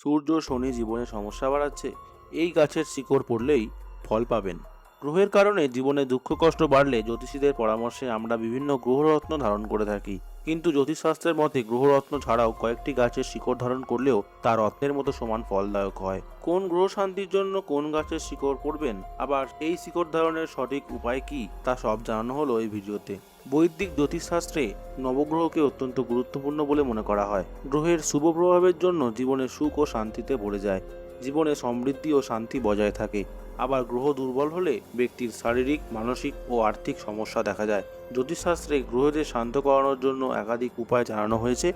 সূর্য শনি জীবনে সমস্যা বাড়াচ্ছে, এই গাছের শিকড় পড়লেই ফল পাবেন। গ্রহের কারণে জীবনে দুঃখ কষ্ট বাড়লে জ্যোতিষীদের পরামর্শে আমরা বিভিন্ন গ্রহরত্ন ধারণ করে থাকি। কিন্তু জ্যোতিষশাস্ত্রের মতে গ্রহরত্ন ছাড়াও কয়েকটি গাছের শিকড় ধারণ করলেও তা রত্নের মতো সমান ফলদায়ক হয়। কোন গ্রহ শান্তির জন্য কোন গাছের শিকড় পড়বেন, আবার এই শিকড় ধারণের সঠিক উপায় কি, তা সব জানানো হলো এই ভিডিওতে। বৈদিক জ্যোতিষশাস্ত্রে নবগ্রহকে অত্যন্ত গুরুত্বপূর্ণ বলে মনে করা হয়। গ্রহের শুভ প্রভাবের জন্য জীবনে সুখ ও শান্তিতে ভরে যায়, জীবনে সমৃদ্ধি ও শান্তি বজায় থাকে। আবার গ্রহ দুর্বল হলে ব্যক্তির শারীরিক, মানসিক ও আর্থিক সমস্যা দেখা যায়। জ্যোতিষশাস্ত্রে গ্রহদের শান্ত করানোর জন্য একাধিক উপায় জানানো হয়েছে।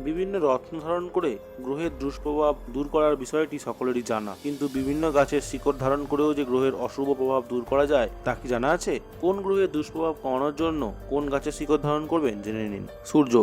বিভিন্ন রত্ন ধারণ করে গ্রহের দুষ্প্রভাব দূর করার বিষয়টি সকলেরই জানা, কিন্তু বিভিন্ন গাছের শিকড় ধারণ করেও যে গ্রহের অশুভ প্রভাব দূর করা যায় তা কি জানা আছে? কোন গ্রহের দুষ্প্রভাব কমানোর জন্য কোন গাছের শিকড় ধারণ করবেন জেনে নিন। সূর্য।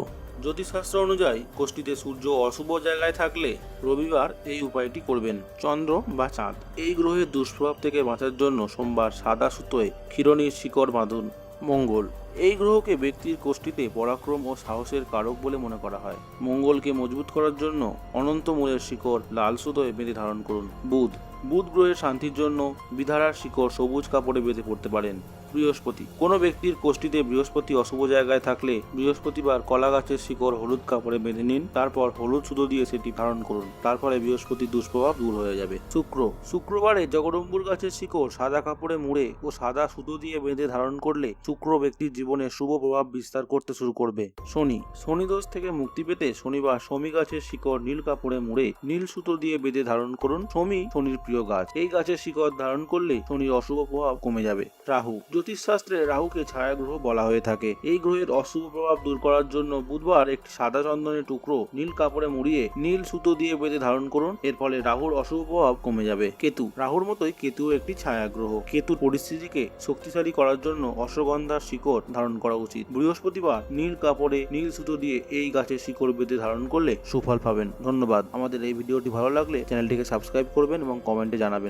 জ্যোতিষশাস্ত্র অনুযায়ী কোষ্ঠীতে সূর্য অশুভ জায়গায় থাকলে রবিবার এই উপায়টি করবেন। চন্দ্র বা চাঁদ। এই গ্রহের দুষ্প্রভাব থেকে বাঁচার জন্য সোমবার সাদা সুতোয় ক্ষীরণীর শিকড় বাঁধুন। মঙ্গল। এই গ্রহকে ব্যক্তির কোষ্ঠীতে পরাক্রম ও সাহসের কারক বলে মনে করা হয়। মঙ্গলকে মজবুত করার জন্য অনন্ত মূলের শিকড় লাল সুতোয় বেঁধে ধারণ করুন। বুধ। বুধ গ্রহের শান্তির জন্য বিধারার শিকড় সবুজ কাপড়ে বেঁধে পড়তে পারেন। বৃহস্পতি। কোনো ব্যক্তির কোষ্ঠীতে বৃহস্পতি অশুভ জায়গায় থাকলে বৃহস্পতিবার কলা গাছের শিকড় হলুদ কাপড়ে বেঁধে নিন, তারপর হলুদ সুতো দিয়ে সেটি ধারণ করুন। তারপরে বৃহস্পতির দুষ্প্রভাব দূর হয়ে যাবে। শুক্র। শুক্রবারে জগদম্বুর গাছের শিকড় সাদা কাপড়ে মুড়ে ও সাদা সুতো দিয়ে বেঁধে ধারণ করলে শুক্র ব্যক্তির জীবনে শুভ প্রভাব বিস্তার করতে শুরু করবে। শনি। শনি দোষ থেকে মুক্তি পেতে শনিবার শমী গাছের শিকড় নীল কাপড়ে মুড়ে নীল সুতো দিয়ে বেঁধে ধারণ করুন। শমী শনির প্রিয় গাছ, এই গাছের শিকড় ধারণ করলে শনির অশুভ প্রভাব কমে যাবে। রাহু। জ্যোতিষশাস্ত্রে রাহুকে ছায়া গ্রহ বলা হয়ে থাকে। এই গ্রহের অশুভ প্রভাব দূর করার জন্য বুধবার একটি সাদা চন্দনের টুকরো নীল কাপড়ে মুড়িয়ে নীল সুতো দিয়ে বেঁধে ধারণ করুন, এর ফলে রাহুর অশুভ প্রভাব কমে যাবে। কেতু। রাহুর মতোই কেতু একটি ছায়া গ্রহ। কেতুর পরিস্থিতিকে শক্তিশালী করার জন্য অশ্বগন্ধার শিকড় ধারণ করা উচিত। বৃহস্পতিবার নীল কাপড়ে নীল সুতো দিয়ে এই গাছের শিকড় বেঁধে ধারণ করলে সুফল পাবেন। ধন্যবাদ। আমাদের এই ভিডিওটি ভালো লাগলে চ্যানেলটিকে সাবস্ক্রাইব করবেন এবং কমেন্টে জানাবেন।